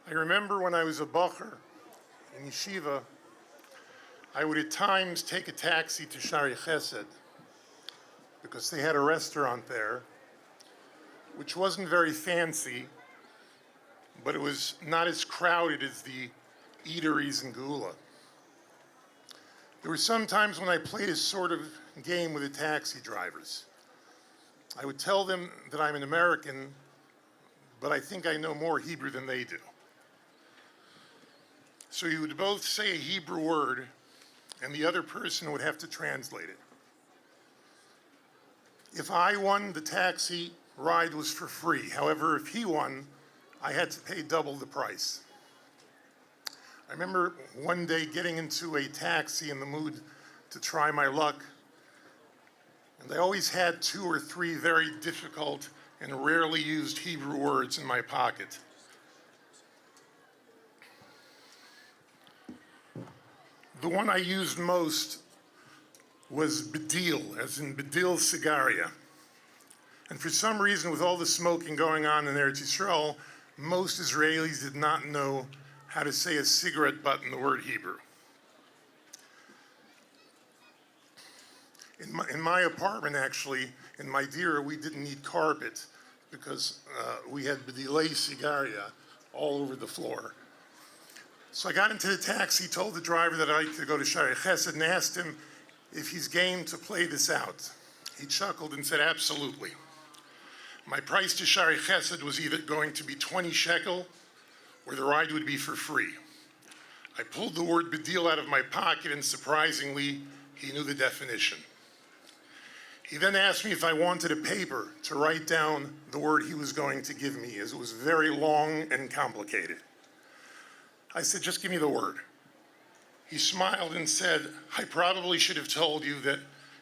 I remember when I was a bacher in yeshiva, I would at times take a taxi to Shari Chesed because they had a restaurant there, which wasn't very fancy, but it was not as crowded as the eateries in Geula. There were some times when I played a sort of game with the taxi drivers. I would tell them that I'm an American, but I think I know more Hebrew than they do. So you would both say a Hebrew word, and the other person would have to translate it. If I won, the taxi ride was for free. However, if he won, I had to pay double the price. I remember one day getting into a taxi in the mood to try my luck, and I always had 2 or 3 very difficult and rarely used Hebrew words in my pocket. The one I used most was bedil, as in bedil sigaria. And for some reason, with all the smoking going on in Eretz Yisrael, most Israelis did not know how to say a cigarette butt in the word Hebrew. In my apartment, actually, in my dira, we didn't need carpet because we had bedilei sigaria all over the floor. So I got into the taxi, told the driver that I could go to Shari Chesed, and asked him if he's game to play this out. He chuckled and said, absolutely. My price to Shari Chesed was either going to be 20 shekel or the ride would be for free. I pulled the word bedil out of my pocket, and surprisingly, he knew the definition. He then asked me if I wanted a paper to write down the word he was going to give me, as it was very long and complicated. I said, just give me the word. He smiled and said, I probably should have told you that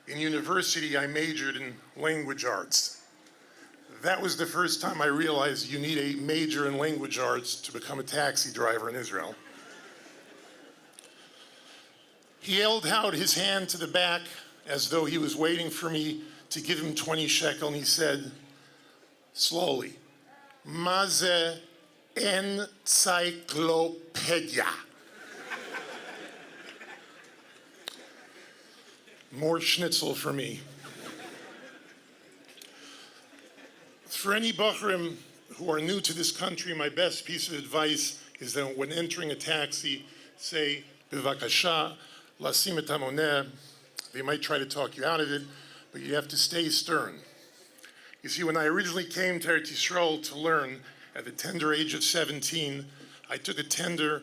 in university I majored in language arts. That was the first time I realized you need a major in language arts to become a taxi driver in Israel. He held out his hand to the back as though he was waiting for me to give him 20 shekel, and he said, slowly, Maze encyclopedia. More schnitzel for me. For any Bachrim who are new to this country, my best piece of advice is that when entering a taxi, say, Bivakasha, lasim et hamoneh. They might try to talk you out of it, but you have to stay stern. You see, when I originally came to Eretz Yisrael to learn at the tender age of 17, I took a tender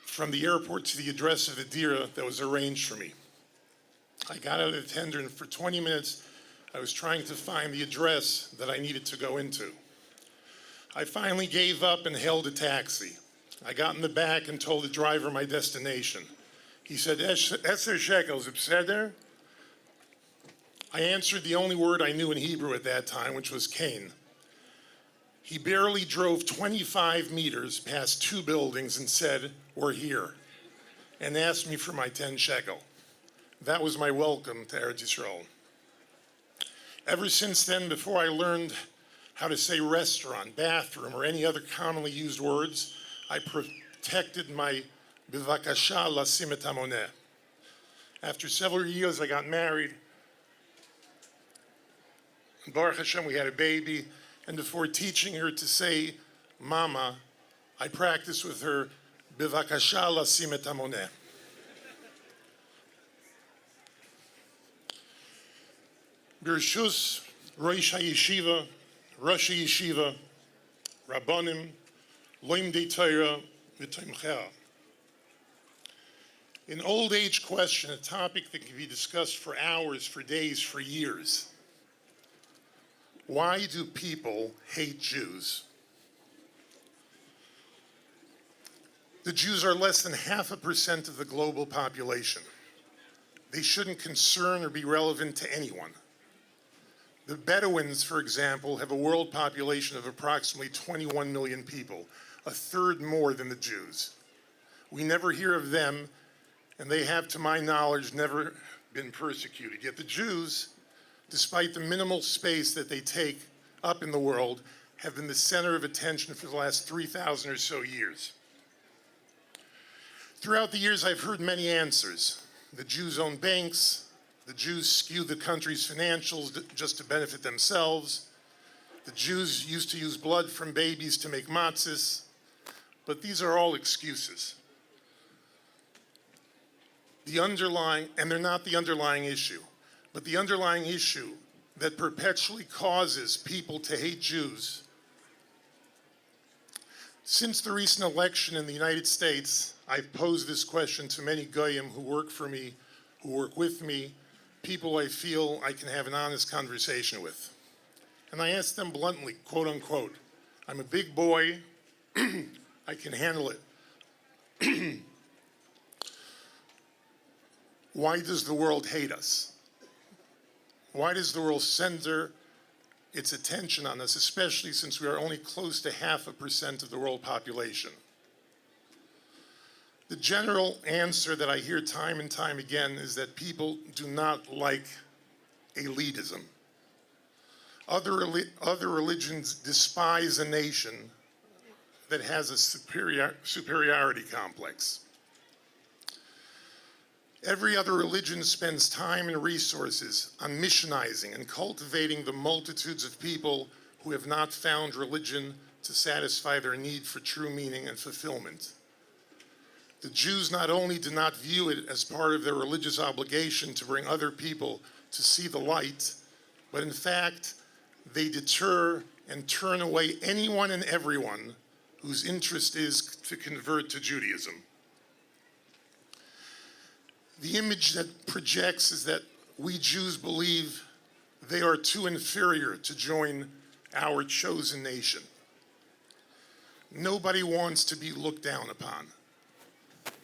from the airport to the address of the dira that was arranged for me. I got out of the tender, and for 20 minutes, I was trying to find the address that I needed to go into. I finally gave up and hailed a taxi. I got in the back and told the driver my destination. He said, 10 shekels, beseder? I answered the only word I knew in Hebrew at that time, which was Cain. He barely drove 25 meters past 2 buildings and said, we're here, and asked me for my 10 shekel. That was my welcome to Eretz Yisrael. Ever since then, before I learned how to say restaurant, bathroom, or any other commonly used words, I protected my bivakasha lasim et hamoneh. After several years, I got married. And Baruch Hashem, we had a baby. And before teaching her to say mama, I practiced with her bivakasha lasim et hamoneh. Bershus Rosh HaYeshiva, Rosh HaYeshiva, Rabbanim, Loimdei Torah, V'Tomchei. An old age question, a topic that can be discussed for hours, for days, for years. Why do people hate Jews? The Jews are less than 0.5% of the global population. They shouldn't concern or be relevant to anyone. The Bedouins, for example, have a world population of approximately 21 million people, a third more than the Jews. We never hear of them, and they have, to my knowledge, never been persecuted. Yet the Jews, despite the minimal space that they take up in the world, have been the center of attention for the last 3,000 or so years. Throughout the years, I've heard many answers. The Jews own banks. The Jews skew the country's financials just to benefit themselves. The Jews used to use blood from babies to make matzahs. But these are all excuses. And they're not the underlying issue, but the underlying issue that perpetually causes people to hate Jews. Since the recent election in the United States, I've posed this question to many goyim who work for me, who work with me, people I feel I can have an honest conversation with. And I asked them bluntly, quote unquote, I'm a big boy, I can handle it. Why does the world hate us? Why does the world center its attention on us, especially since we are only close to 0.5% of the world population? The general answer that I hear time and time again is that people do not like elitism. Other religions despise a nation that has a superiority complex. Every other religion spends time and resources on missionizing and cultivating the multitudes of people who have not found religion to satisfy their need for true meaning and fulfillment. The Jews not only do not view it as part of their religious obligation to bring other people to see the light, but in fact, they deter and turn away anyone and everyone whose interest is to convert to Judaism. The image that projects is that we Jews believe they are too inferior to join our chosen nation. Nobody wants to be looked down upon.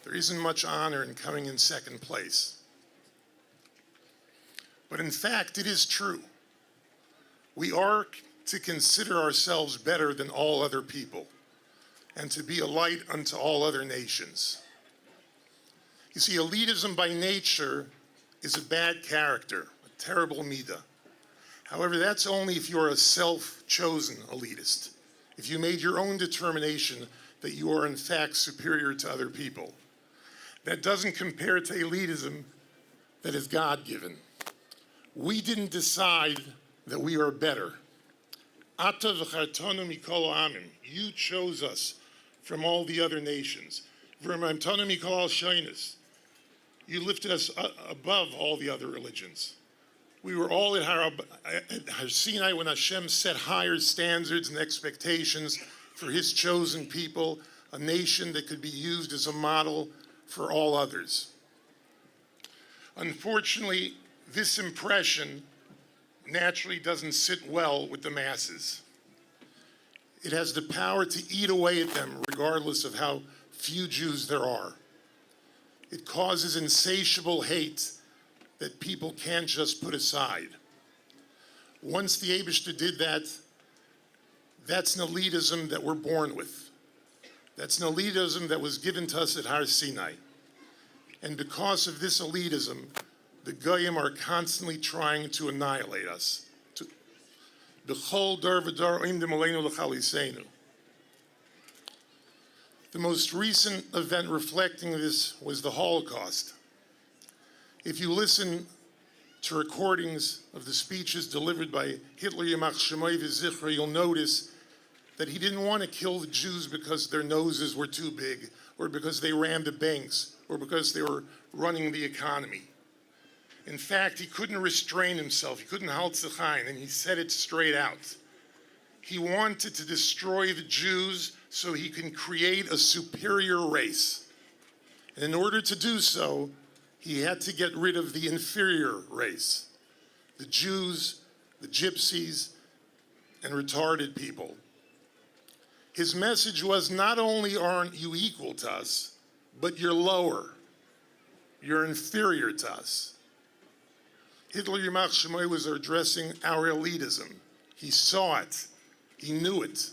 There isn't much honor in coming in second place. But in fact, it is true. We are to consider ourselves better than all other people and to be a light unto all other nations. You see, elitism by nature is a bad character, a terrible midah. However, that's only if you're a self-chosen elitist, if you made your own determination that you are in fact superior to other people. That doesn't compare to elitism that is God-given. We didn't decide that we are better. Ata v'chartanu mikol ha'amim. You chose us from all the other nations. V'remamtanu mikol ha'shonos. You lifted us above all the other religions. We were all at Har Sinai when Hashem set higher standards and expectations for his chosen people, a nation that could be used as a model for all others. Unfortunately, this impression naturally doesn't sit well with the masses. It has the power to eat away at them regardless of how few Jews there are. It causes insatiable hate that people can't just put aside. Once the Eibishter did that, that's an elitism that we're born with. That's an elitism that was given to us at Har Sinai. And because of this elitism, the Goyim are constantly trying to annihilate us. B'chol dar v'dar oimdim aleinu l'chalisenu. The most recent event reflecting this was the Holocaust. If you listen to recordings of the speeches delivered by Hitler Yamach Shemoy v'Zichra, you'll notice that he didn't want to kill the Jews because their noses were too big, or because they ran the banks, or because they were running the economy. In fact, he couldn't restrain himself. He couldn't halt Zechain, and he said it straight out. He wanted to destroy the Jews so he can create a superior race. And in order to do so, he had to get rid of the inferior race, the Jews, the gypsies, and retarded people. His message was, not only aren't you equal to us, but you're lower. You're inferior to us. Hitler Yamach Shemoy was addressing our elitism. He saw it. He knew it.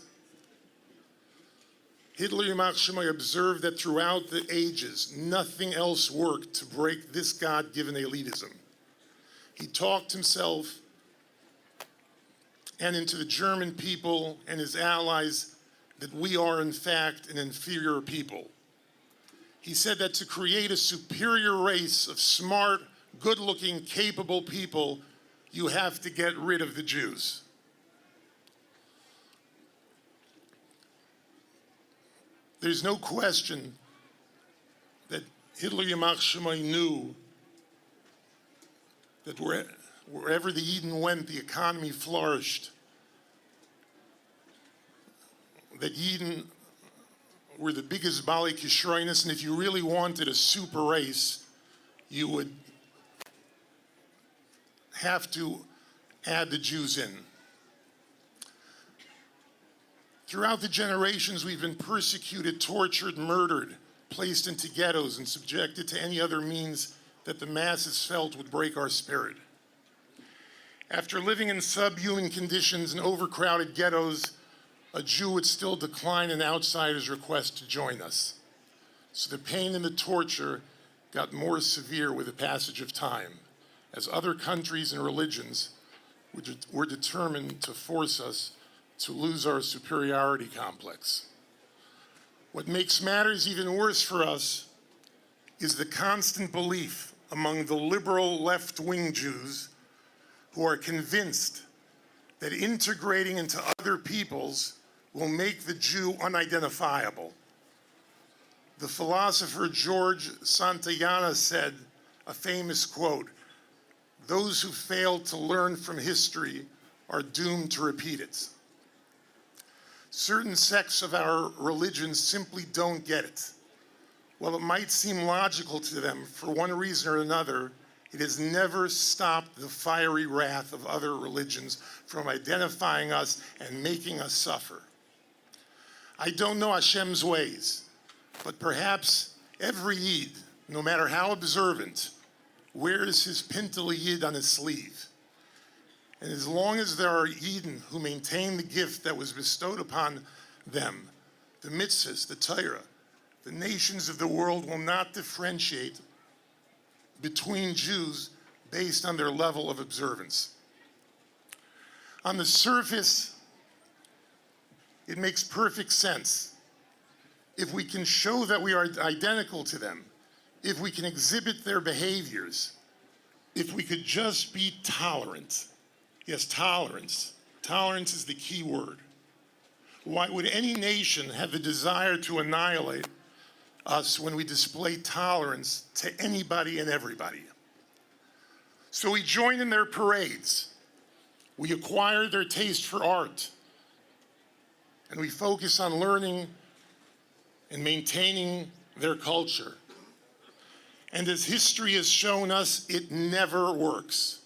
Hitler Yamach Shemoy observed that throughout the ages, nothing else worked to break this God-given elitism. He talked himself and into the German people and his allies that we are, in fact, an inferior people. He said that to create a superior race of smart, good-looking, capable people, you have to get rid of the Jews. There's no question that Hitler Yamach Shemai knew that wherever the Yidden went, the economy flourished. That Yidden were the biggest Bali Kishroinus, and if you really wanted a super race, you would have to add the Jews in. Throughout the generations, we've been persecuted, tortured, murdered, placed into ghettos, and subjected to any other means that the masses felt would break our spirit. After living in subhuman conditions in overcrowded ghettos, a Jew would still decline an outsider's request to join us. So the pain and the torture got more severe with the passage of time, as other countries and religions were determined to force us to lose our superiority complex. What makes matters even worse for us is the constant belief among the liberal left-wing Jews who are convinced that integrating into other peoples will make the Jew unidentifiable. The philosopher George Santayana said, a famous quote, "Those who fail to learn from history are doomed to repeat it." Certain sects of our religion simply don't get it. While it might seem logical to them for one reason or another, it has never stopped the fiery wrath of other religions from identifying us and making us suffer. I don't know Hashem's ways, but perhaps every Yid, no matter how observant, wears his Pintel Yid on his sleeve. And as long as there are Yidden who maintain the gift that was bestowed upon them, the mitzvahs, the Torah, the nations of the world will not differentiate between Jews based on their level of observance. On the surface, it makes perfect sense. If we can show that we are identical to them, if we can exhibit their behaviors, if we could just be tolerant. Yes, tolerance. Tolerance is the key word. Why would any nation have the desire to annihilate us when we display tolerance to anybody and everybody? So we join in their parades. We acquire their taste for art. And we focus on learning and maintaining their culture. And as history has shown us, it never works.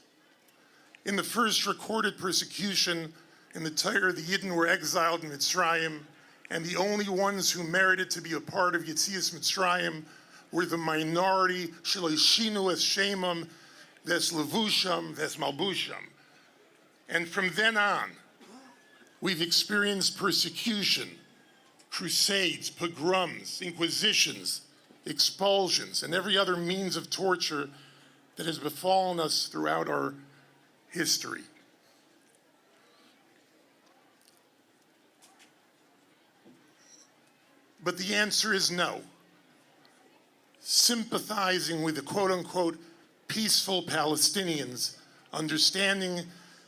In the first recorded persecution in the Torah, the Yidden were exiled in Mitzrayim, and the only ones who merited to be a part of Yetzias Mitzrayim were the minority, Shelo es Shemam, ves Levusham, ves Malbusham. And from then on, we've experienced persecution, crusades, pogroms, inquisitions, expulsions, and every other means of torture that has befallen us throughout our history. But the answer is no. Sympathizing with the quote-unquote peaceful Palestinians, understanding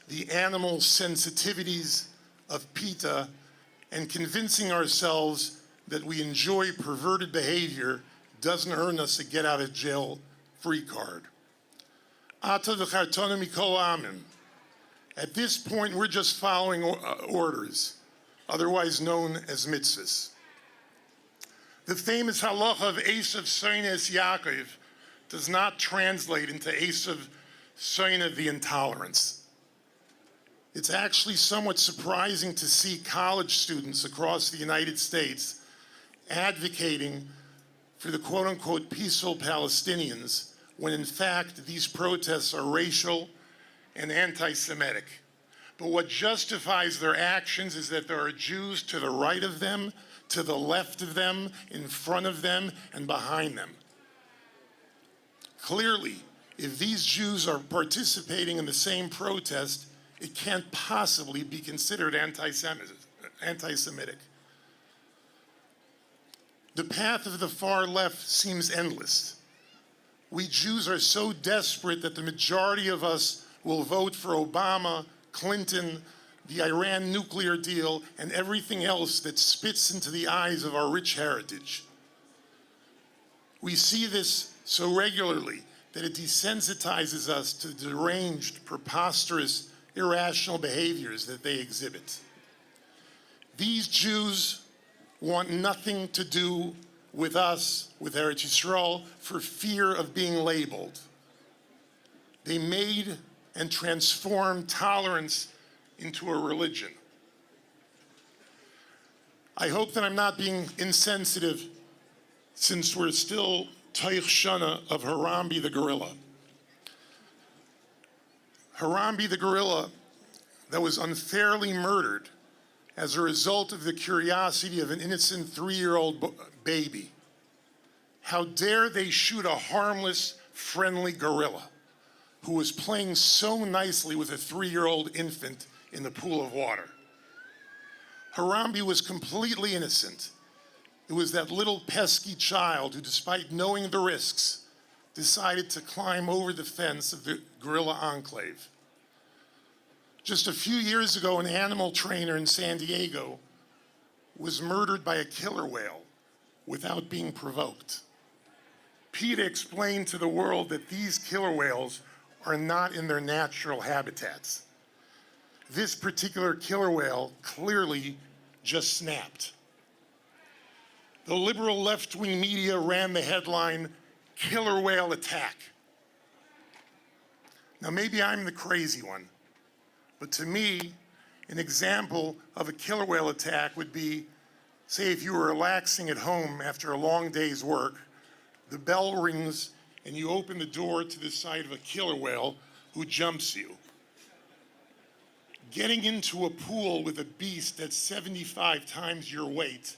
the animal sensitivities of PETA, and convincing ourselves that we enjoy perverted behavior doesn't earn us a get-out-of-jail-free card. Ata v'chartonu mikol amim. At this point, we're just following orders, otherwise known as mitzvahs. The famous halacha of Esav Soines Yaakov does not translate into Esav Soine the intolerance. It's actually somewhat surprising to see college students across the United States advocating for the quote-unquote peaceful Palestinians, when in fact these protests are racial and anti-Semitic. But what justifies their actions is that there are Jews to the right of them, to the left of them, in front of them, and behind them. Clearly, if these Jews are participating in the same protest, it can't possibly be considered anti-Semitic. The path of the far left seems endless. We Jews are so desperate that the majority of us will vote for Obama, Clinton, the Iran nuclear deal, and everything else that spits into the eyes of our rich heritage. We see this so regularly that it desensitizes us to deranged, preposterous, irrational behaviors that they exhibit. These Jews want nothing to do with us, with Eretz Yisrael, for fear of being labeled. They made and transformed tolerance into a religion. I hope that I'm not being insensitive, since we're still Taich Shana of Harambe the gorilla. Harambe the gorilla that was unfairly murdered as a result of the curiosity of an innocent 3-year-old baby. How dare they shoot a harmless, friendly gorilla who was playing so nicely with a 3-year-old infant in the pool of water. Harambe was completely innocent. It was that little pesky child who, despite knowing the risks, decided to climb over the fence of the gorilla enclave. Just a few years ago, an animal trainer in San Diego was murdered by a killer whale without being provoked. PETA explained to the world that these killer whales are not in their natural habitats. This particular killer whale clearly just snapped. The liberal left-wing media ran the headline, "Killer Whale Attack." Now, maybe I'm the crazy one, but to me, an example of a killer whale attack would be, say, if you were relaxing at home after a long day's work, the bell rings and you open the door to the sight of a killer whale who jumps you. Getting into a pool with a beast that's 75 times your weight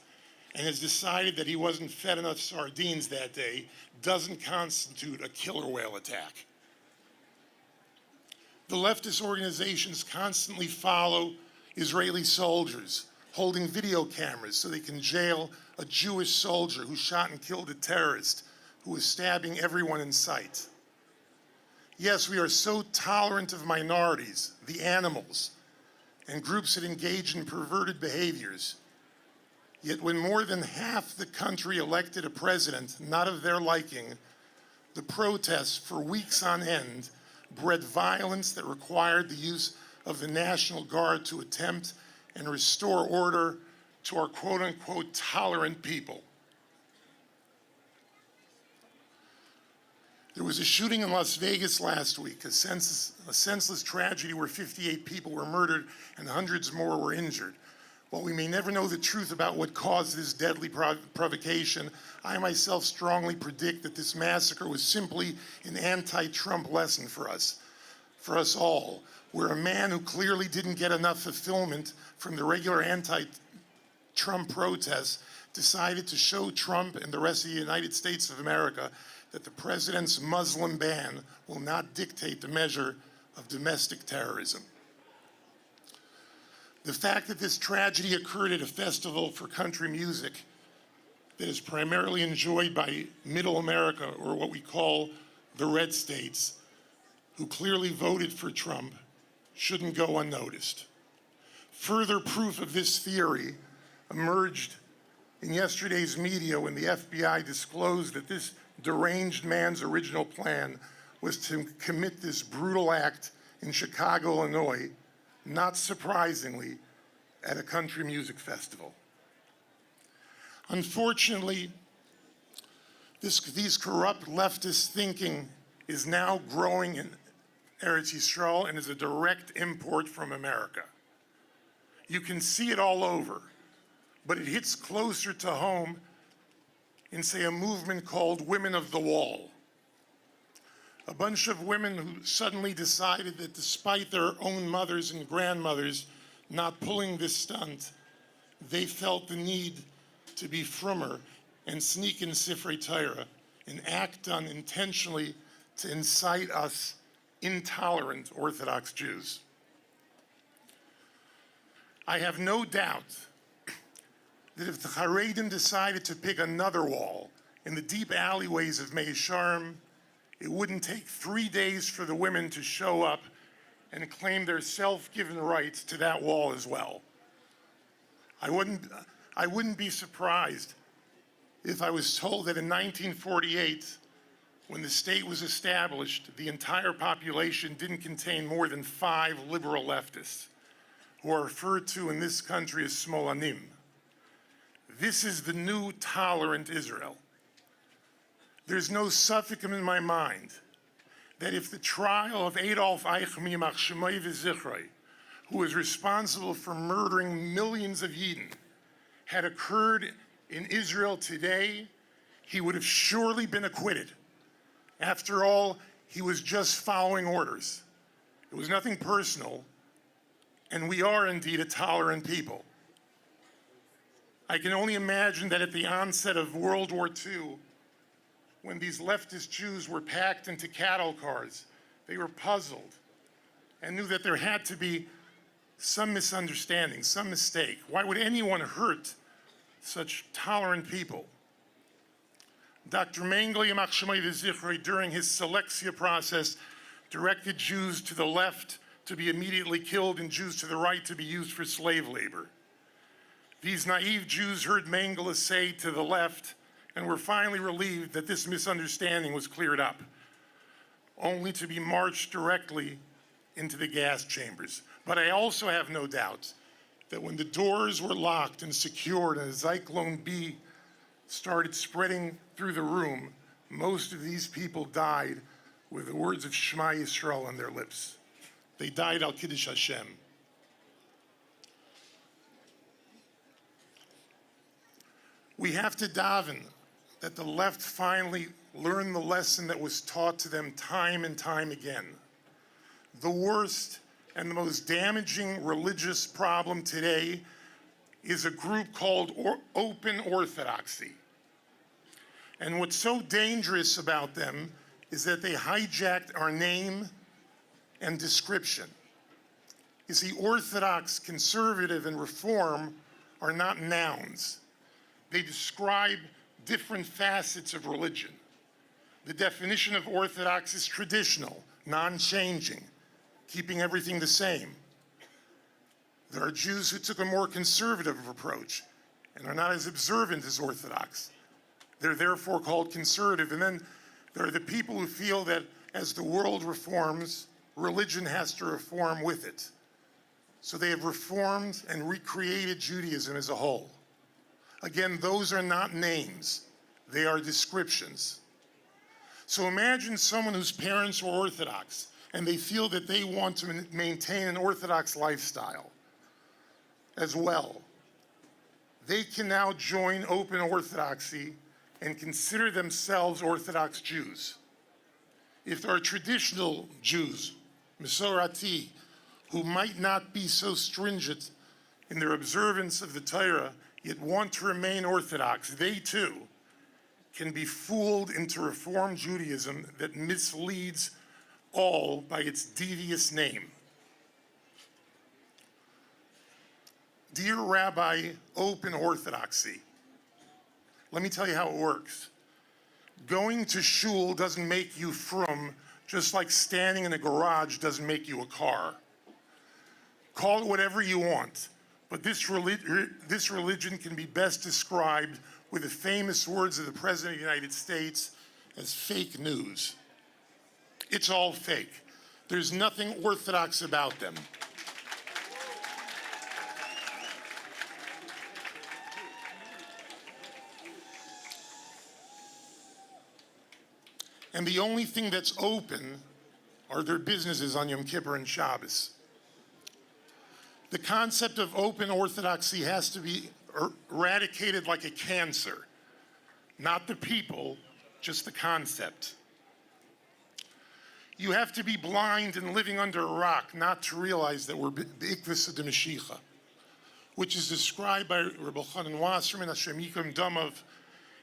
and has decided that he wasn't fed enough sardines that day doesn't constitute a killer whale attack. The leftist organizations constantly follow Israeli soldiers, holding video cameras so they can jail a Jewish soldier who shot and killed a terrorist who was stabbing everyone in sight. Yes, we are so tolerant of minorities, the animals, and groups that engage in perverted behaviors. Yet when more than half the country elected a president not of their liking, the protests for weeks on end bred violence that required the use of the National Guard to attempt and restore order to our quote-unquote tolerant people. There was a shooting in Las Vegas last week, a senseless tragedy where 58 people were murdered and hundreds more were injured. While we may never know the truth about what caused this deadly provocation, I myself strongly predict that this massacre was simply an anti-Trump lesson for us all, where a man who clearly didn't get enough fulfillment from the regular anti-Trump protests decided to show Trump and the rest of the United States of America that the president's Muslim ban will not dictate the measure of domestic terrorism. The fact that this tragedy occurred at a festival for country music that is primarily enjoyed by middle America, or what we call the red states, who clearly voted for Trump, shouldn't go unnoticed. Further proof of this theory emerged in yesterday's media when the FBI disclosed that this deranged man's original plan was to commit this brutal act in Chicago, Illinois, not surprisingly, at a country music festival. Unfortunately, these corrupt leftist thinking is now growing in Eretz Yisrael and is a direct import from America. You can see it all over, but it hits closer to home in, say, a movement called Women of the Wall. A bunch of women who suddenly decided that despite their own mothers and grandmothers not pulling this stunt, they felt the need to be frummer and sneak in Sifrei Torah, an act done intentionally to incite us intolerant Orthodox Jews. I have no doubt that if the Haredim decided to pick another wall in the deep alleyways of Mei Sharm, it wouldn't take 3 days for the women to show up and claim their self-given rights to that wall as well. I wouldn't be surprised if I was told that in 1948, when the state was established, the entire population didn't contain more than 5 liberal leftists, who are referred to in this country as Smolanim. This is the new tolerant Israel. There's no suffix in my mind that if the trial of Adolf Eichmann, Yimach Shemai v'Zichrei, who was responsible for murdering millions of Yidden, had occurred in Israel today, he would have surely been acquitted. After all, he was just following orders. It was nothing personal, and we are indeed a tolerant people. I can only imagine that at the onset of World War II, when these leftist Jews were packed into cattle cars, they were puzzled and knew that there had to be some misunderstanding, some mistake. Why would anyone hurt such tolerant people? Dr. Mengele, Yimach Shemai v'Zichrei, during his selexia process, directed Jews to the left to be immediately killed and Jews to the right to be used for slave labor. These naive Jews heard Mengele say to the left and were finally relieved that this misunderstanding was cleared up, only to be marched directly into the gas chambers. But I also have no doubt that when the doors were locked and secured and a Zyklon B started spreading through the room, most of these people died with the words of Shema Yisrael on their lips. They died al Kiddush Hashem. We have to daven that the left finally learn the lesson that was taught to them time and time again. The worst and the most damaging religious problem today is a group called Open Orthodoxy. And what's so dangerous about them is that they hijacked our name and description. You see, Orthodox, conservative, and Reform are not nouns. They describe different facets of religion. The definition of Orthodox is traditional, non-changing, keeping everything the same. There are Jews who took a more conservative approach and are not as observant as Orthodox. They're therefore called conservative. And then there are the people who feel that as the world reforms, religion has to reform with it. So they have reformed and recreated Judaism as a whole. Again, those are not names, they are descriptions. So imagine someone whose parents were Orthodox and they feel that they want to maintain an Orthodox lifestyle as well. They can now join Open Orthodoxy and consider themselves Orthodox Jews. If there are traditional Jews, Mesorati, who might not be so stringent in their observance of the Torah, yet want to remain Orthodox, they too can be fooled into Reform Judaism that misleads all by its devious name. Dear Rabbi Open Orthodoxy, let me tell you how it works. Going to shul doesn't make you frum, just like standing in a garage doesn't make you a car. Call it whatever you want, but this religion can be best described with the famous words of the President of the United States as fake news. It's all fake. There's nothing Orthodox about them. And the only thing that's open are their businesses on Yom Kippur and Shabbos. The concept of Open Orthodoxy has to be eradicated like a cancer. Not the people, just the concept. You have to be blind and living under a rock not to realize that we're B'ikvus de Moshiach, which is described by Rabbi Chanan Wasserman, Hashem Yikam Damav,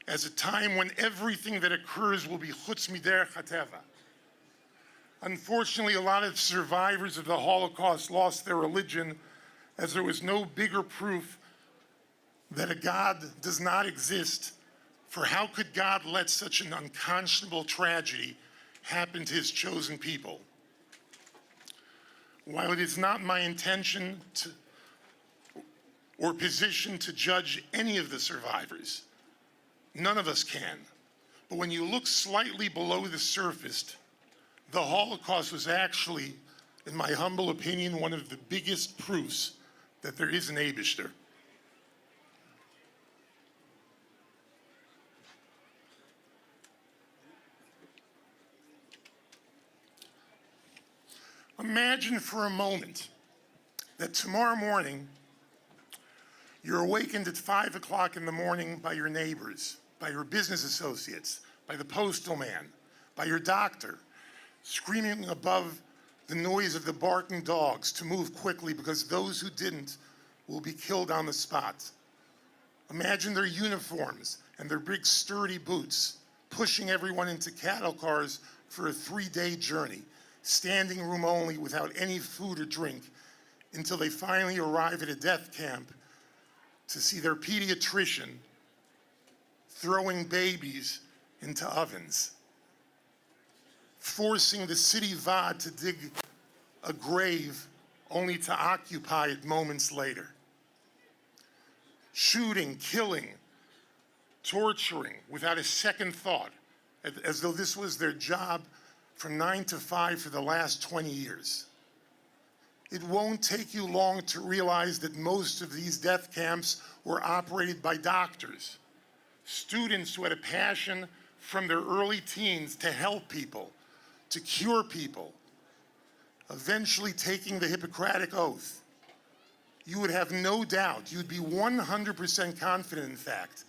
as a time when everything that occurs will be chutz miderech hateva. Unfortunately, a lot of survivors of the Holocaust lost their religion as there was no bigger proof that a God does not exist, for how could God let such an unconscionable tragedy happen to his chosen people? While it is not my intention or position to judge any of the survivors, none of us can. But when you look slightly below the surface, the Holocaust was actually, in my humble opinion, one of the biggest proofs that there is an Eibishter. Imagine for a moment that tomorrow morning you're awakened at 5 o'clock in the morning by your neighbors, by your business associates, by the postal man, by your doctor, screaming above the noise of the barking dogs to move quickly because those who didn't will be killed on the spot. Imagine their uniforms and their big sturdy boots pushing everyone into cattle cars for a 3-day journey, standing room only without any food or drink until they finally arrive at a death camp to see their pediatrician throwing babies into ovens, forcing the city Vaad to dig a grave only to occupy it moments later. Shooting, killing, torturing without a second thought, as though this was their job from 9 to 5 for the last 20 years. It won't take you long to realize that most of these death camps were operated by doctors, students who had a passion from their early teens to help people, to cure people, eventually taking the Hippocratic Oath. You would have no doubt, you'd be 100% confident, in fact,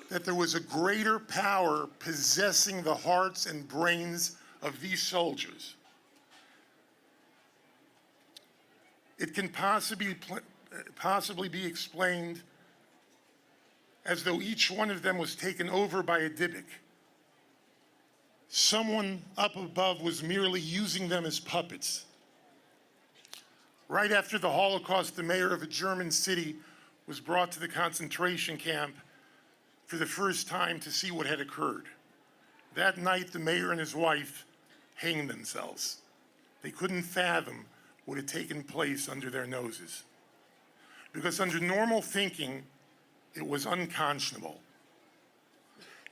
that there was a greater power possessing the hearts and brains of these soldiers. It can possibly be explained as though each one of them was taken over by a Dybbuk. Someone up above was merely using them as puppets. Right after the Holocaust, the mayor of a German city was brought to the concentration camp for the first time to see what had occurred. That night, the mayor and his wife hanged themselves. They couldn't fathom what had taken place under their noses. Because under normal thinking, it was unconscionable.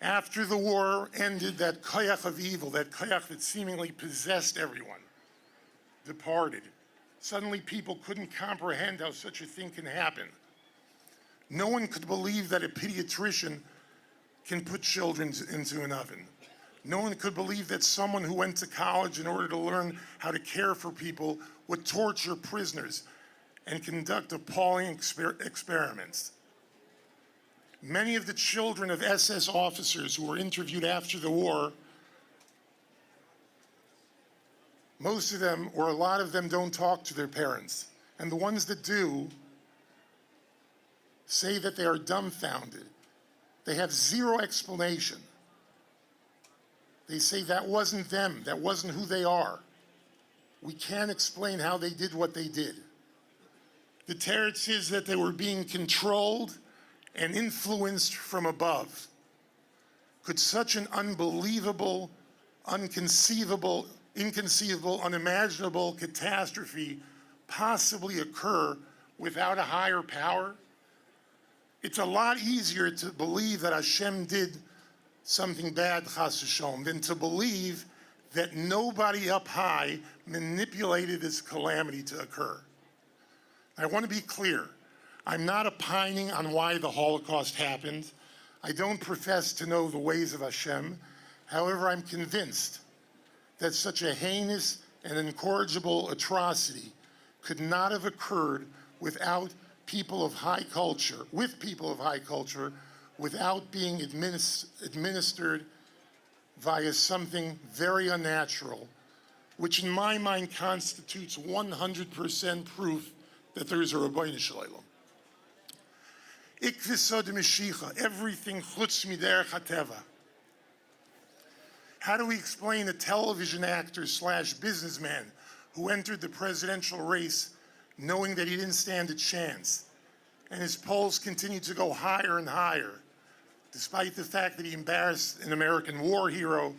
After the war ended, that koyach of evil, that koyach that seemingly possessed everyone, departed. Suddenly people couldn't comprehend how such a thing can happen. No one could believe that a pediatrician can put children into an oven. No one could believe that someone who went to college in order to learn how to care for people would torture prisoners and conduct appalling experiments. Many of the children of SS officers who were interviewed after the war, most of them, or a lot of them, don't talk to their parents. And the ones that do say that they are dumbfounded. They have zero explanation. They say that wasn't them, that wasn't who they are. We can't explain how they did what they did. The teretz is that they were being controlled and influenced from above. Could such an unbelievable, inconceivable, unimaginable catastrophe possibly occur without a higher power? It's a lot easier to believe that Hashem did something bad, chas v'sholom, than to believe that nobody up high manipulated this calamity to occur. I want to be clear. I'm not opining on why the Holocaust happened. I don't profess to know the ways of Hashem. However, I'm convinced that such a heinous and incorrigible atrocity could not have occurred without people of high culture, without being administered via something very unnatural, which in my mind constitutes 100% proof that there is a Rabbeinu Shalom. Ikvisod Moshiach, everything chutz miderech hateva. How do we explain a television actor / businessman who entered the presidential race knowing that he didn't stand a chance. And his polls continued to go higher and higher, despite the fact that he embarrassed an American war hero,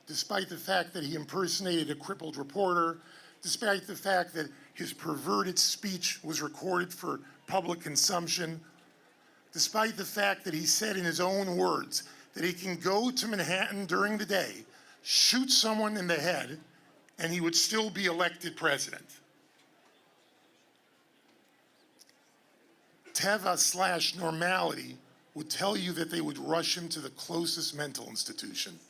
despite the fact that he impersonated a crippled reporter, despite the fact that his perverted speech was recorded for public consumption, despite the fact that he said in his own words that he can go to Manhattan during the day, shoot someone in the head, and he would still be elected president. Teva/normality would tell you that they would rush him to the closest mental institution.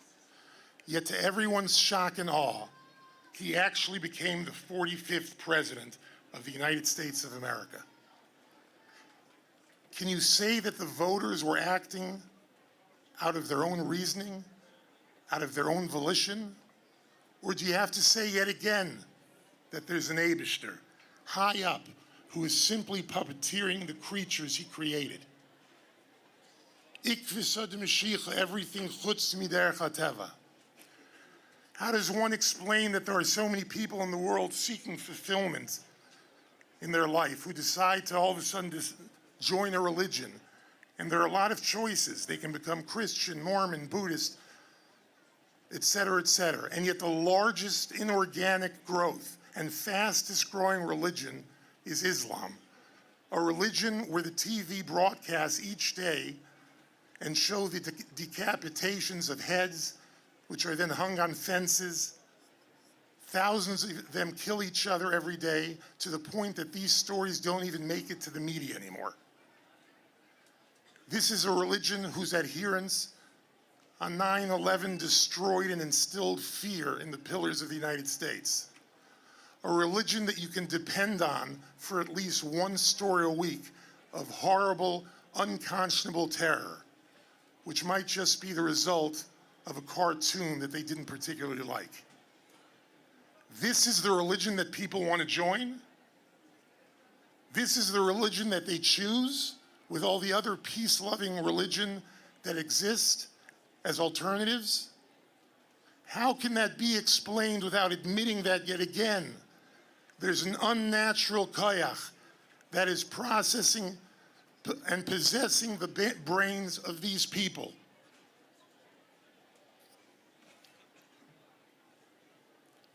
Yet to everyone's shock and awe, he actually became the 45th president of the United States of America. Can you say that the voters were acting out of their own reasoning, out of their own volition? Or do you have to say yet again that there's an Eibishter high up who is simply puppeteering the creatures he created? Ik v'sod Moshiach, everything chutz miderech hateva. How does one explain that there are so many people in the world seeking fulfillment in their life who decide to all of a sudden join a religion? And there are a lot of choices. They can become Christian, Mormon, Buddhist, etc., etc. And yet the largest inorganic growth and fastest growing religion is Islam, a religion where the TV broadcasts each day and show the decapitations of heads, which are then hung on fences. Thousands of them kill each other every day, to the point that these stories don't even make it to the media anymore. This is a religion whose adherents on 9/11 destroyed and instilled fear in the pillars of the United States. A religion that you can depend on for at least one story a week of horrible, unconscionable terror, which might just be the result of a cartoon that they didn't particularly like. This is the religion that people want to join? This is the religion that they choose with all the other peace-loving religion that exist as alternatives? How can that be explained without admitting that yet again there's an unnatural koyach that is processing and possessing the brains of these people?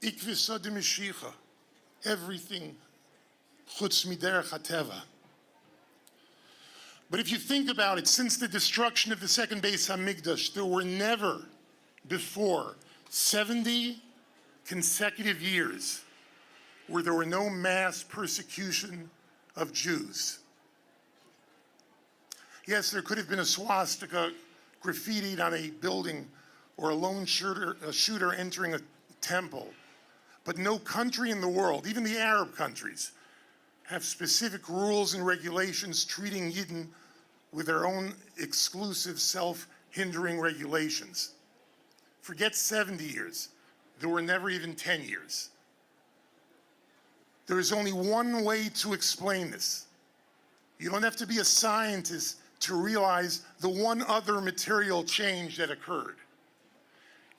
Ik v'sod Moshiach, everything chutz miderech hateva. But if you think about it, since the destruction of the second Beis Hamikdash, there were never before 70 consecutive years where there were no mass persecution of Jews. Yes, there could have been a swastika graffitied on a building or a lone shooter entering a temple, but no country in the world, even the Arab countries, have specific rules and regulations treating Yidden with their own exclusive self-hindering regulations. Forget 70 years. There were never even 10 years. There is only one way to explain this. You don't have to be a scientist to realize the one other material change that occurred.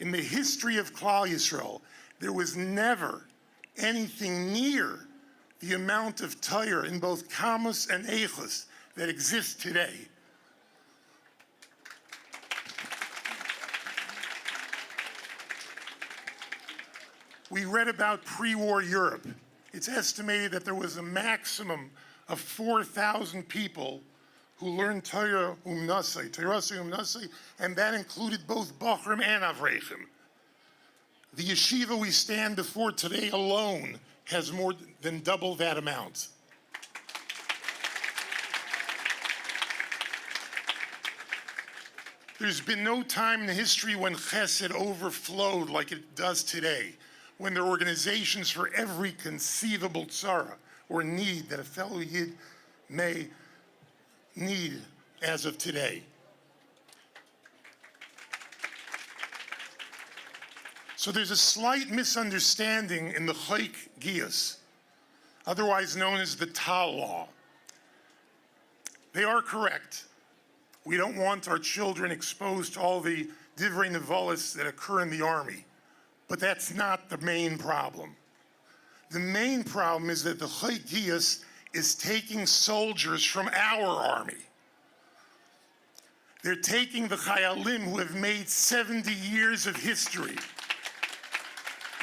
In the history of Klal Yisrael, there was never anything near the amount of Torah in both Kamus and Eichus that exists today. We read about pre-war Europe. It's estimated that there was a maximum of 4,000 people who learned Torah Umnasei, and that included both Bachrim and Avrechim. The yeshiva we stand before today alone has more than double that amount. There's been no time in history when chesed overflowed like it does today, when there are organizations for every conceivable tzara or need that a fellow Yid may need as of today. So there's a slight misunderstanding in the Chayk Giyus, otherwise known as the Tal law. They are correct. We don't want our children exposed to all the divrei nevalos that occur in the army, but that's not the main problem. The main problem is that the Chayk Giyus is taking soldiers from our army. They're taking the Chayalim who have made 70 years of history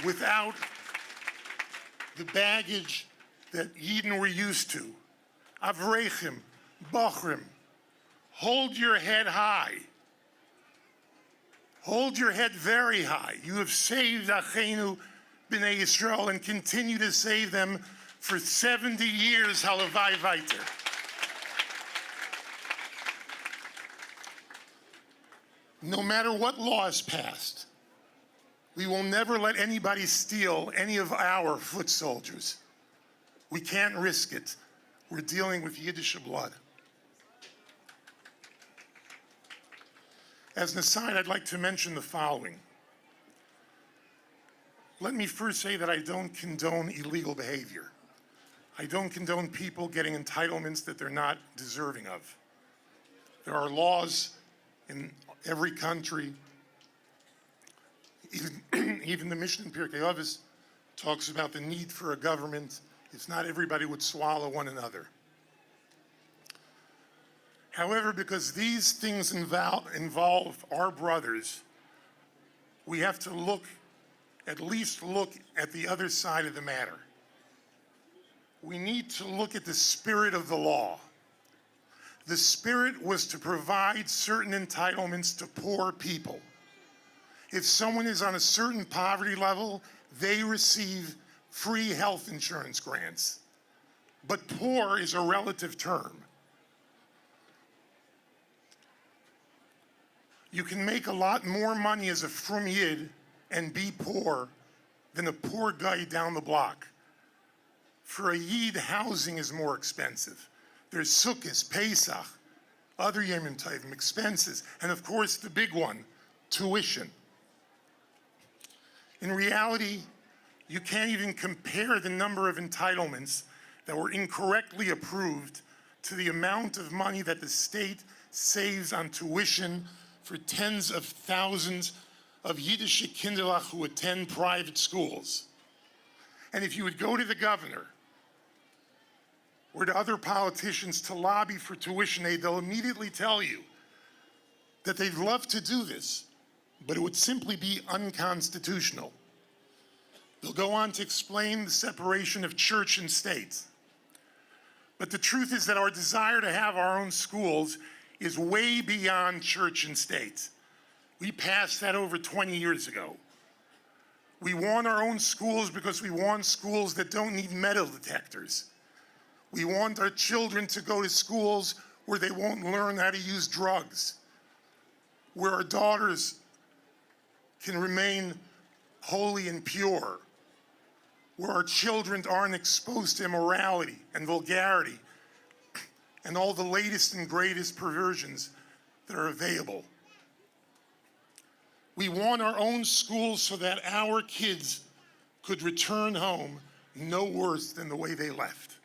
without the baggage that Yidden were used to. Avrechim, Bachrim, hold your head high. Hold your head very high. You have saved Achenu B'nai Yisrael and continue to save them for 70 years, Halavai Weiter. No matter what law is passed, we will never let anybody steal any of our foot soldiers. We can't risk it. We're dealing with Yiddish blood. As an aside, I'd like to mention the following. Let me first say that I don't condone illegal behavior. I don't condone people getting entitlements that they're not deserving of. There are laws in every country. Even the Mishnah in Pirkei Avos talks about the need for a government if not everybody would swallow one another. However, because these things involve our brothers, we have to at least look at the other side of the matter. We need to look at the spirit of the law. The spirit was to provide certain entitlements to poor people. If someone is on a certain poverty level, they receive free health insurance grants. But poor is a relative term. You can make a lot more money as a frum yid and be poor than a poor guy down the block. For a yid, housing is more expensive. There's sukkahs, Pesach, other Yemim Tovim, expenses, and of course the big one, tuition. In reality, you can't even compare the number of entitlements that were incorrectly approved to the amount of money that the state saves on tuition for tens of thousands of Yiddish Kinderlach who attend private schools. And if you would go to the governor or to other politicians to lobby for tuition aid, they'll immediately tell you that they'd love to do this, but it would simply be unconstitutional. They'll go on to explain the separation of church and state. But the truth is that our desire to have our own schools is way beyond church and state. We passed that over 20 years ago. We want our own schools because we want schools that don't need metal detectors. We want our children to go to schools where they won't learn how to use drugs, where our daughters can remain holy and pure, where our children aren't exposed to immorality and vulgarity and all the latest and greatest perversions that are available. We want our own schools so that our kids could return home no worse than the way they left.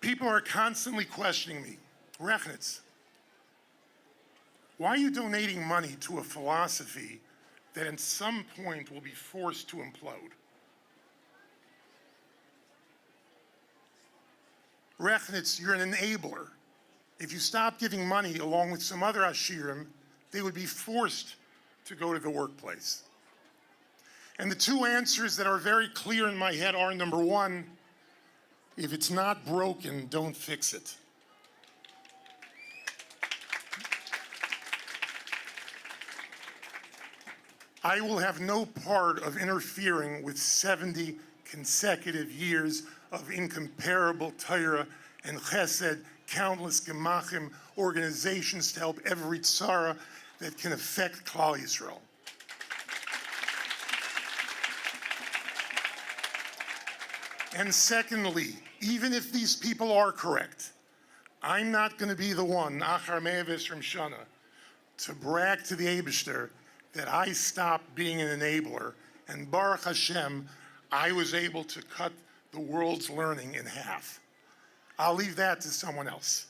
People are constantly questioning me, Rechnitz, why are you donating money to a philosophy that at some point will be forced to implode? Rechnitz, you're an enabler. If you stop giving money along with some other Ashirim, they would be forced to go to the workplace. And the two answers that are very clear in my head are, number one, if it's not broken, don't fix it. I will have no part of interfering with 70 consecutive years of incomparable Torah and Chesed, countless Gemachim, organizations to help every tzara that can affect Klal Yisrael. And secondly, even if these people are correct, I'm not going to be the one, Achar Me'avis from Shana, to brag to the Eibishter that I stopped being an enabler, and Baruch Hashem, I was able to cut the world's learning in half. I'll leave that to someone else.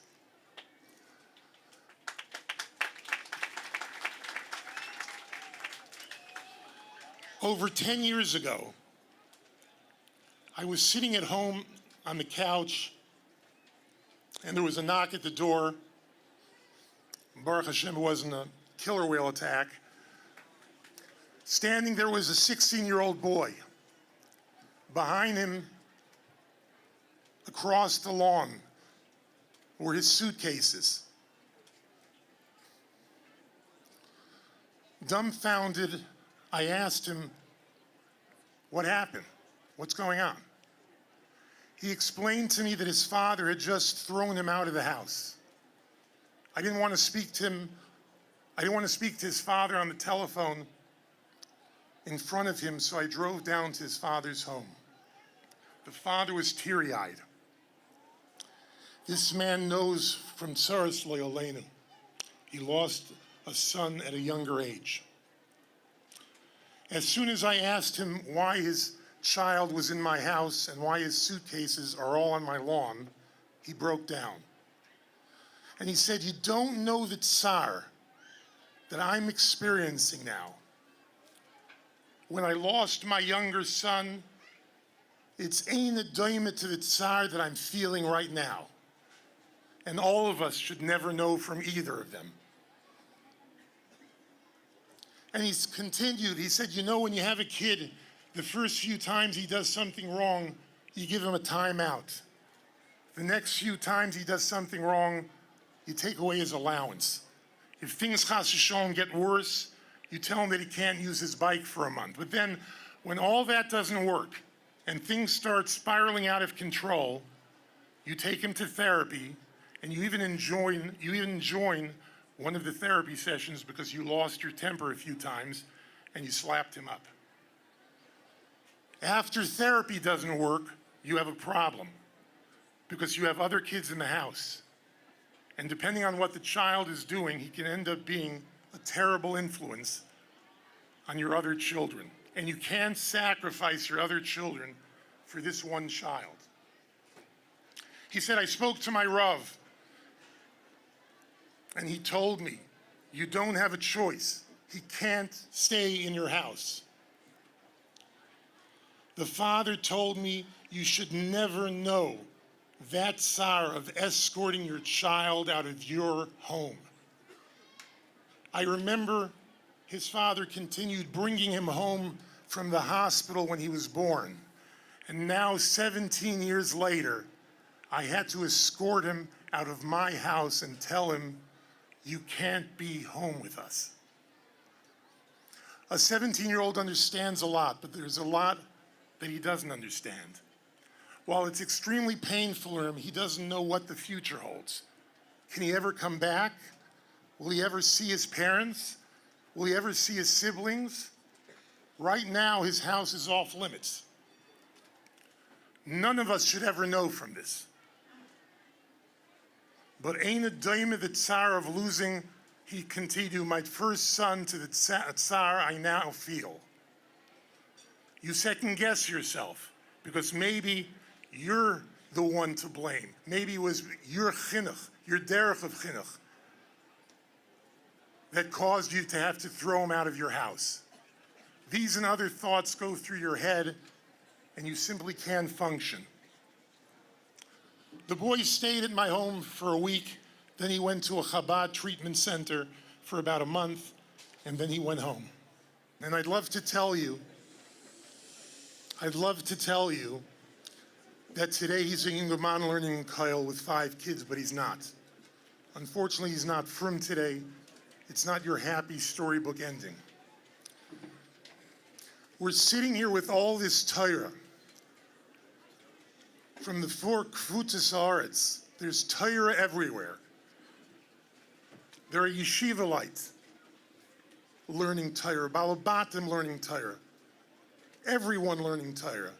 Over 10 years ago, I was sitting at home on the couch, and there was a knock at the door. Baruch Hashem, it wasn't a killer whale attack. Standing there was a 16-year-old boy. Behind him, across the lawn, were his suitcases. Dumbfounded, I asked him, "What happened? What's going on?" He explained to me that his father had just thrown him out of the house. I didn't want to speak to him. I didn't want to speak to his father on the telephone in front of him, so I drove down to his father's home. The father was teary-eyed. This man knows from Tsaras Lo Yoleinu. He lost a son at a younger age. As soon as I asked him why his child was in my house and why his suitcases are all on my lawn, he broke down. And he said, "You don't know the tsar that I'm experiencing now. When I lost my younger son, it's ein adoima to the tsar that I'm feeling right now. And all of us should never know from either of them." And he's continued, he said, "You know, when you have a kid, the first few times he does something wrong, you give him a timeout. The next few times he does something wrong, you take away his allowance. If things chas v'sholom get worse, you tell him that he can't use his bike for a month. But then when all that doesn't work and things start spiraling out of control, you take him to therapy, and you even join one of the therapy sessions because you lost your temper a few times and you slapped him up. After therapy doesn't work, you have a problem because you have other kids in the house. And depending on what the child is doing, he can end up being a terrible influence on your other children. And you can't sacrifice your other children for this one child." He said, "I spoke to my Rav, and he told me, you don't have a choice. He can't stay in your house. The father told me you should never know that tsar of escorting your child out of your home." I remember his father continued bringing him home from the hospital when he was born. And now, 17 years later, I had to escort him out of my house and tell him, "You can't be home with us." A 17-year-old understands a lot, but there's a lot that he doesn't understand. While it's extremely painful for him, he doesn't know what the future holds. Can he ever come back? Will he ever see his parents? Will he ever see his siblings? Right now, his house is off limits. None of us should ever know from this. But ein adoima the tsar of losing, he continued, my first son to the tsar I now feel. You second guess yourself, because maybe you're the one to blame. Maybe it was your chinuch, your derech of chinuch, that caused you to have to throw him out of your house. These and other thoughts go through your head, and you simply can't function. The boy stayed at my home for a week, then he went to a Chabad treatment center for about a month, and then he went home. And I'd love to tell you that today he's a young man learning in Kyle with 5 kids, but he's not. Unfortunately, he's not from today. It's not your happy storybook ending. We're sitting here with all this Torah. From the 4 Kvutzas Haaretz, there's Torah everywhere. There are yeshivalites learning Torah, Balabatim learning Torah, everyone learning Torah.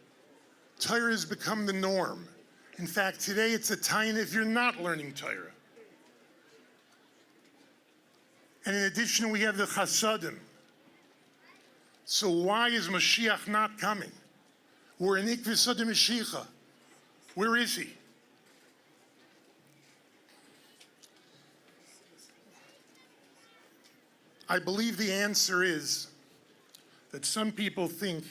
Torah has become the norm. In fact, today it's a time if you're not learning Torah. And in addition, we have the Chasadim. So why is Moshiach not coming? We're in Ikvus Mashiach. Where is he? I believe the answer is that some people think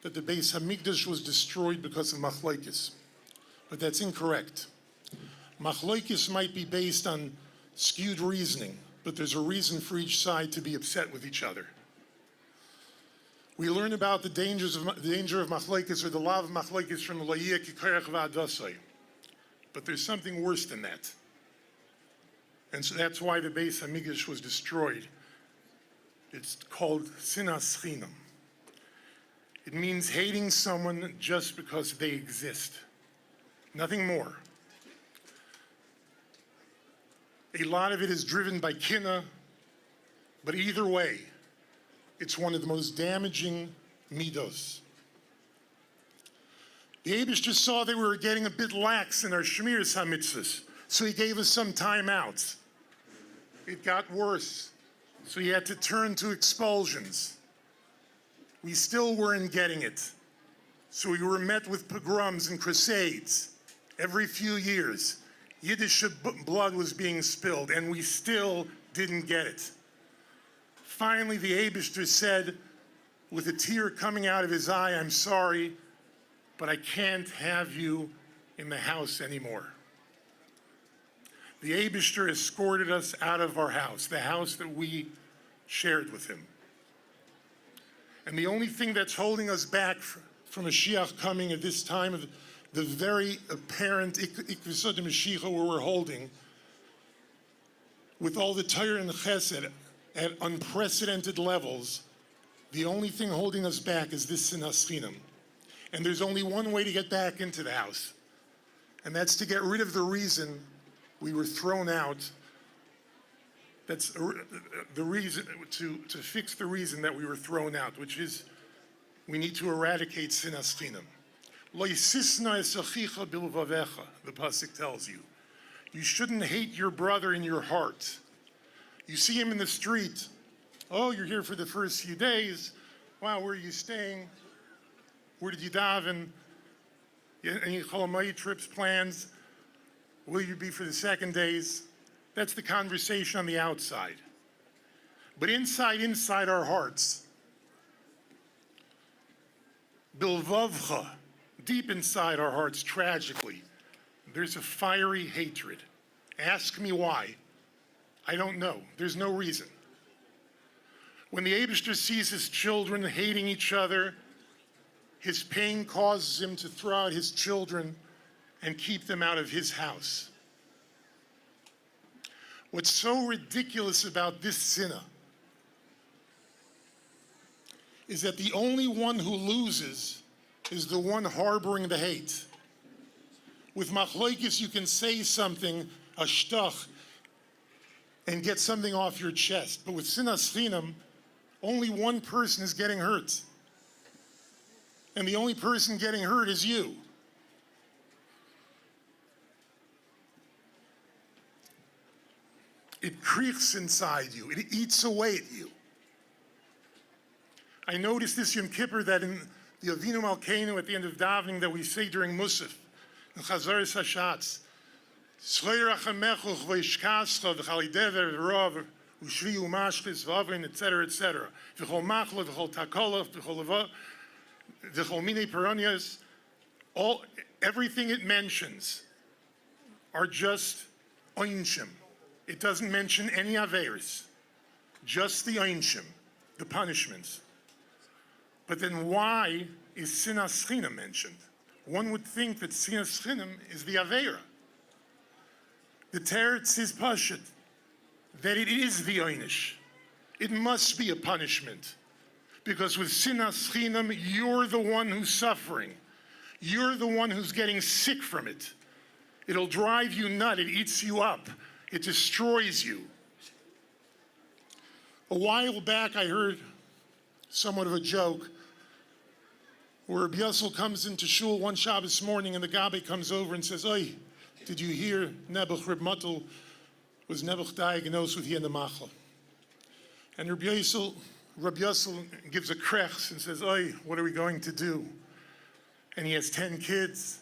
that the Beis Hamikdash was destroyed because of machlokes, but that's incorrect. Machlokes might be based on skewed reasoning, but there's a reason for each side to be upset with each other. We learn about the danger of machlokes, or the law of machlokes, from L'yeh Kikarech V'Adasai. But there's something worse than that. And so that's why the Beis Hamikdash was destroyed. It's called sinas chinam. It means hating someone just because they exist. Nothing more. A lot of it is driven by kinna, but either way, it's one of the most damaging midos. The Eibishter saw that we were getting a bit lax in our Shmiras HaMitzvahs, so he gave us some time out. It got worse, so he had to turn to expulsions. We still weren't getting it, so we were met with pogroms and crusades. Every few years, Yiddish blood was being spilled, and we still didn't get it. Finally, the Eibishter said, with a tear coming out of his eye, "I'm sorry, but I can't have you in the house anymore." The Eibishter escorted us out of our house, the house that we shared with him. And the only thing that's holding us back from Moshiach coming at this time of the very apparent Ikvusot Moshiach where we're holding, with all the Torah and the Chesed at unprecedented levels, the only thing holding us back is this sinas chinam. And there's only one way to get back into the house, and that's to get rid of the reason we were thrown out. That's the reason, to fix the reason that we were thrown out, which is we need to eradicate sinas chinam. Lo yisisna es achicha bilvavecha, the pasuk tells you. You shouldn't hate your brother in your heart. You see him in the street. Oh, you're here for the first few days. Wow, where are you staying? Where did you daven? Any Cholamayit trips, plans? Will you be for the second days? That's the conversation on the outside. But inside our hearts, bilvavcha, deep inside our hearts, tragically, there's a fiery hatred. Ask me why. I don't know. There's no reason. When the Eibishter sees his children hating each other, his pain causes him to throw out his children and keep them out of his house. What's so ridiculous about this sinah is that the only one who loses is the one harboring the hate. With machlokes, you can say something, a shtach, and get something off your chest. But with sinas chinam, only one person is getting hurt. And the only person getting hurt is you. It creeps inside you. It eats away at you. I noticed this Yom Kippur that in the Avinu Malkeinu at the end of davening that we say during Musaf, in Chazaris Hashatz, Shlomo Rachamechu v'Yishkascha v'Chalidever v'Rov u'Shvi u'Mashchis v'Avin, etc., etc. V'Chol Machla v'Chol Takola v'Chol Minei Peronias. Everything it mentions are just oinshim. It doesn't mention any averis, just the oinshim, the punishments. But then why is sinas chinam mentioned? One would think that sinas chinam is the avera. The teretz is pashut, that it is the oinish. It must be a punishment. Because with sinas chinam, you're the one who's suffering. You're the one who's getting sick from it. It'll drive you nuts. It eats you up. It destroys you. A while back, I heard somewhat of a joke where Rabbi Yosel comes into shul one Shabbos morning and the Gabbai comes over and says, "Oy, did you hear Nebuch Reb Mottel was Nebuch diagnosed with Yena Machla?" And Rabbi Yosel gives a krech and says, "Oy, what are we going to do?" And he has 10 kids.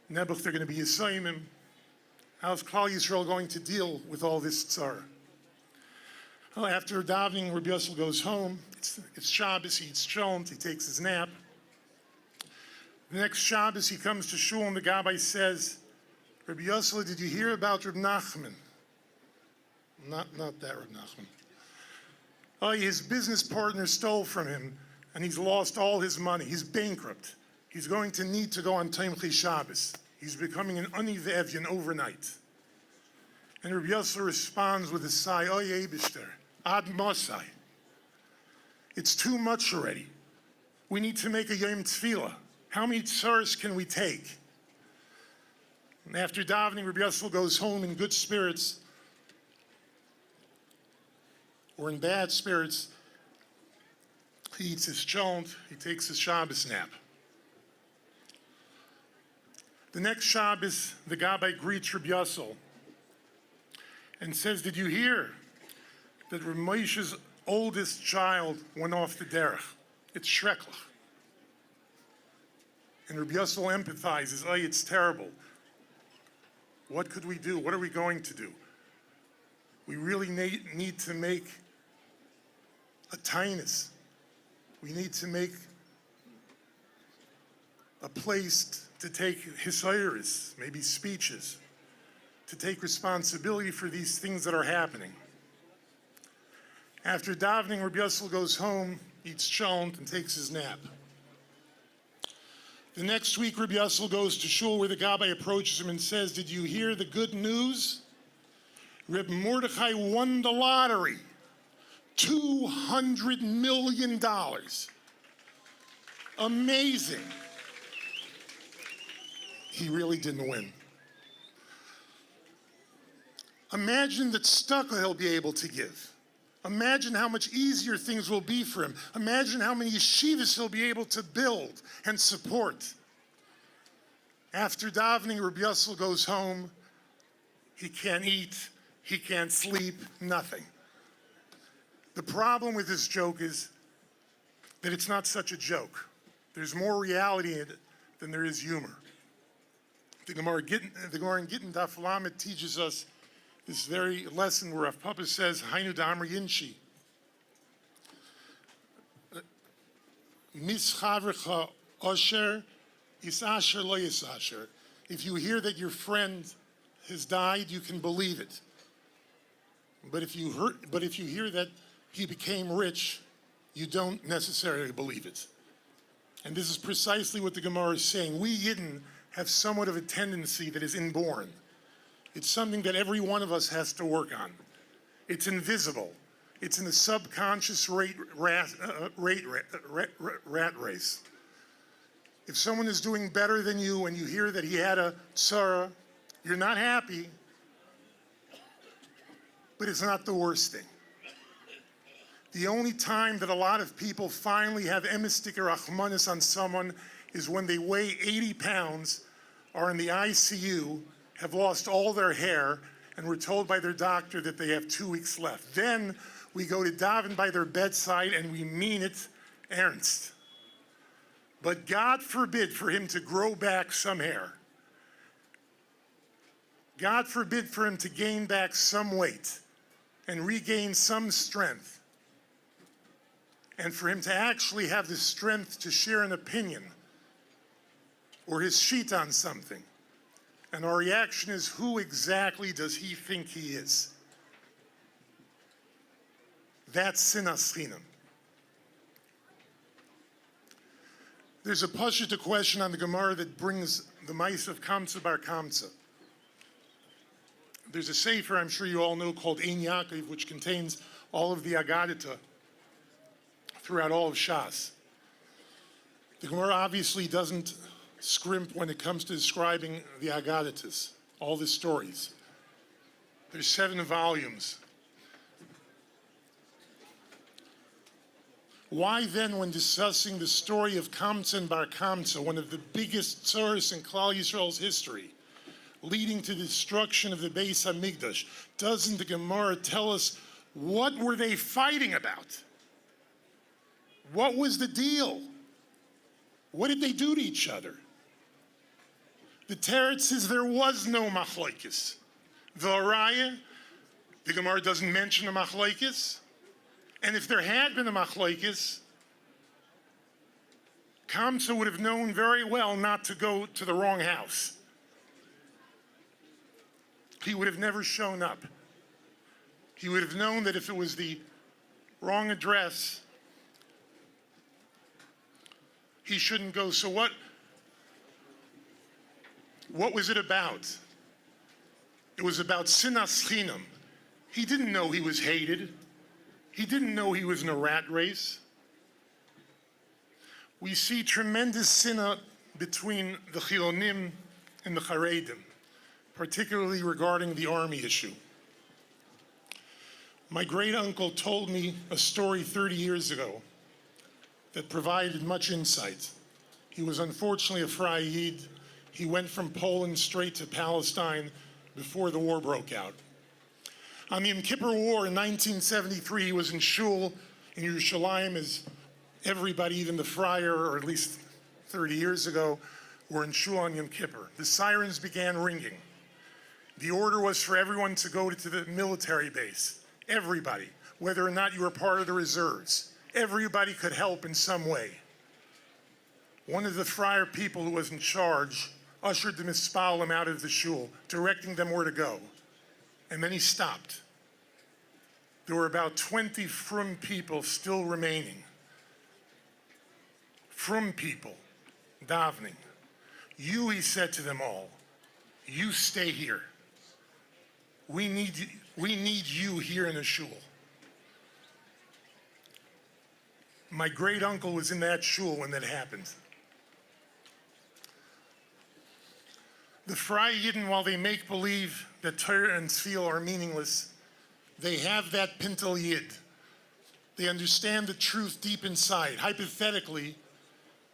Nebuch, they're going to be Yisayimim. How's Klal Yisrael going to deal with all this tzara? Well, after davening, Rabbi Yossel goes home. It's Shabbos, he eats cholent, he takes his nap. The next Shabbos, he comes to shul and the gabbai says, Rabbi Yossel, did you hear about Reb Nachman? Not that Reb Nachman. Oh, his business partner stole from him and he's lost all his money. He's bankrupt. He's going to need to go on Tomchei Shabbos. He's becoming an ani ve'evyan overnight. And Rabbi Yossel responds with a sigh, Oy Eibishter, ad mosai. It's too much already. We need to make a Yom Tefillah. How many tzaros can we take? And after davening, Rabbi Yossel goes home in good spirits, or in bad spirits. He eats his cholent, he takes his Shabbos nap. The next Shabbos, the gabbai greets Rabbi Yossel and says, did you hear that Rav Moshe's oldest child went off the derech? It's shreklach. And Rabbi Yossel empathizes, oh, it's terrible. What could we do? What are we going to do? We really need to make a tainus. We need to make a place to take hisayris, maybe speeches, to take responsibility for these things that are happening. After davening, Rabbi Yossel goes home, eats cholent, and takes his nap. The next week, Rabbi Yossel goes to shul where the gabbai approaches him and says, did you hear the good news? Reb Mordechai won the lottery, $200 million. Amazing. He really didn't win. Imagine the tzedakah he'll be able to give. Imagine how much easier things will be for him. Imagine how many yeshivas he'll be able to build and support. After davening, Rabbi Yossel goes home. He can't eat, he can't sleep, nothing. The problem with this joke is that it's not such a joke. There's more reality in it than there is humor. The Gemara in Gittin Daf Lamed teaches us this very lesson where Rav Papa says, Hainu Damar Yinshi. Mischavrecha Osher, Yisasher lo Yisasher. If you hear that your friend has died, you can believe it. But if you hear that he became rich, you don't necessarily believe it. And this is precisely what the Gemara is saying. We Yidden have somewhat of a tendency that is inborn. It's something that every one of us has to work on. It's invisible. It's in the subconscious rat race. If someone is doing better than you and you hear that he had a tzara, you're not happy, but it's not the worst thing. The only time that a lot of people finally have emistik or achmanis on someone is when they weigh 80 pounds, are in the ICU, have lost all their hair, and were told by their doctor that they have 2 weeks left. Then we go to daven by their bedside and we mean it ernst. But God forbid for him to grow back some hair. God forbid for him to gain back some weight and regain some strength. And for him to actually have the strength to share an opinion or his sheet on something. And our reaction is, who exactly does he think he is? That's sinas chinam. There's a pashut question on the Gemara that brings the mice of Kamsa bar Kamsa. There's a sefer I'm sure you all know called Ein Yaakov, which contains all of the Agadita throughout all of Shas. The Gemara obviously doesn't scrimp when it comes to describing the Agaditas, all the stories. There's 7 volumes. Why then, when discussing the story of Kamsa and Bar Kamsa, one of the biggest tzaros in Klal Yisrael's history, leading to the destruction of the Beis HaMikdash, doesn't the Gemara tell us what were they fighting about? What was the deal? What did they do to each other? The Teretz says there was no machlokes. The Araya, The Gemara doesn't mention a machlokes, and if there had been a machlokes, Kamsa would have known very well not to go to the wrong house. He would have never shown up. He would have known that if it was the wrong address, he shouldn't go. So what was it about? It was about sinas chinam. He didn't know he was hated. He didn't know he was in a rat race. We see tremendous sinna between the Chilonim and the Charedim, particularly regarding the army issue. My great uncle told me a story 30 years ago that provided much insight. He was unfortunately a Fry Yid. He went from Poland straight to Palestine before the war broke out. On the Yom Kippur War in 1973, he was in shul in Yerushalayim, as everybody, even the friar, or at least 30 years ago, were in shul on Yom Kippur. The sirens began ringing. The order was for everyone to go to the military base. Everybody, whether or not you were part of the reserves. Everybody could help in some way. One of the friar people who was in charge ushered the mispalim out of the shul, directing them where to go. And then he stopped. There were about 20 frum people still remaining. Frum people, davening. You, he said to them all, you stay here. We need you here in the shul. My great uncle was in that shul when that happened. The Fry Yidden, while they make believe that Torah and Tefillah are meaningless, they have that Pintel Yid. They understand the truth deep inside. Hypothetically,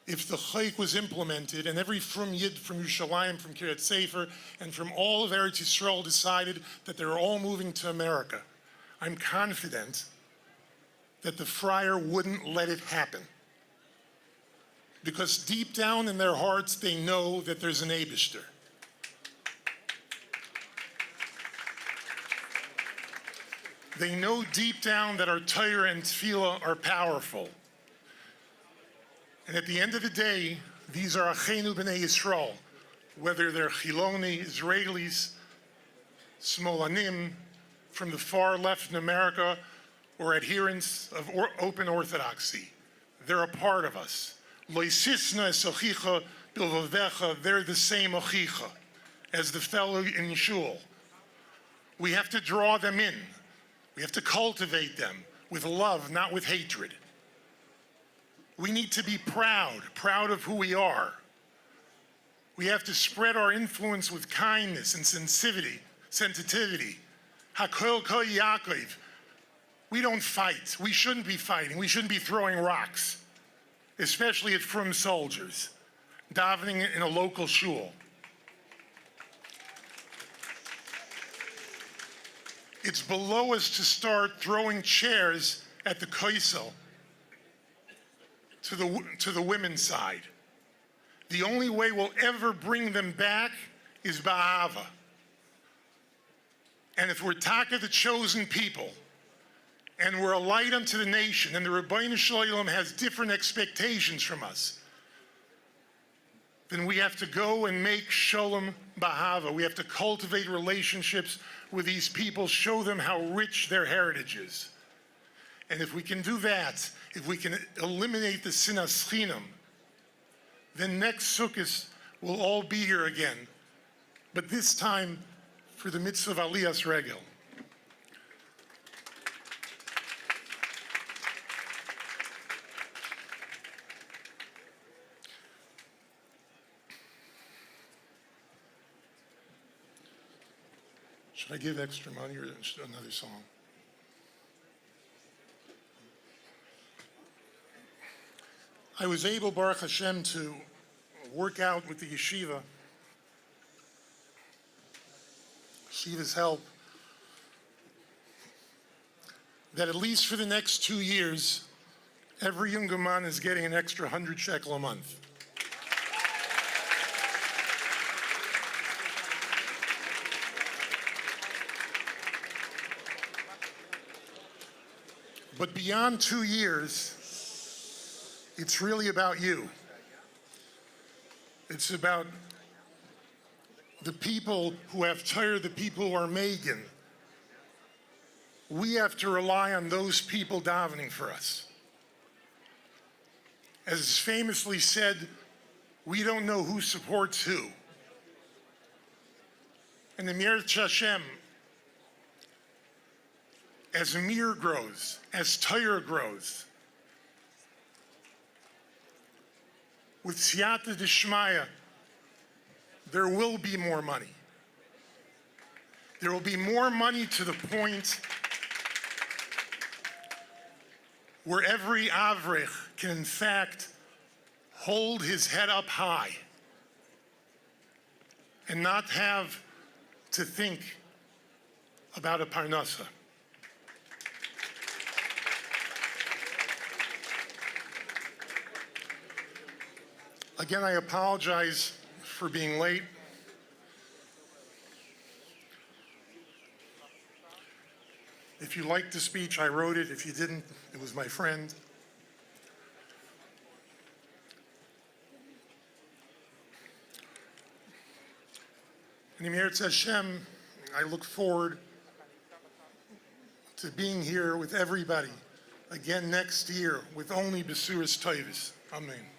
if the Chayk was implemented and every Frum Yid from Yerushalayim, from Kiryat Sefer, and from all of Eretz Yisrael decided that they were all moving to America, I'm confident that the friar wouldn't let it happen. Because deep down in their hearts, they know that there's an Eibishter. They know deep down that our Torah and Tefillah are powerful. And at the end of the day, these are Achenu B'nai Yisrael, whether they're Chiloni, Israelis, Smolanim, from the far left in America, or adherents of Open Orthodoxy. They're a part of us. Loisisna es ochicha bilvavecha, they're the same ochicha as the fellow in shul. We have to draw them in. We have to cultivate them with love, not with hatred. We need to be proud of who we are. We have to spread our influence with kindness and sensitivity. Hakol Kol Yaakov. We don't fight. We shouldn't be fighting. We shouldn't be throwing rocks, especially at frum soldiers, davening in a local shul. It's below us to start throwing chairs at the koisel to the women's side. The only way we'll ever bring them back is ba'ava. And if we're taka the chosen people, and we're a light unto the nation, and the Rebbeinu Shalom has different expectations from us, then we have to go and make shalom ba'ava. We have to cultivate relationships with these people, show them how rich their heritage is. And if we can do that, if we can eliminate the sinas chinam, then next Sukkot we'll all be here again. But this time for the mitzvah of Aliyas Regel. Should I give extra money or another song? I was able, Baruch Hashem, to work out with the yeshiva's help, that at least for the next 2 years, every younger man is getting an extra 100 shekel a month. But beyond 2 years, it's really about you. It's about the people who have Torah, the people who are Megan. We have to rely on those people davening for us. As is famously said, we don't know who supports who. And the Mir Hashem, as Mir grows, as Torah grows, with Siyata Dishmaya, there will be more money. There will be more money to the point where every Avrich can in fact hold his head up high and not have to think about a parnasa. Again, I apologize for being late. If you liked the speech, I wrote it. If you didn't, it was my friend. And Emir Hashem, I look forward to being here with everybody again next year with only Besuras Tovos. Amen.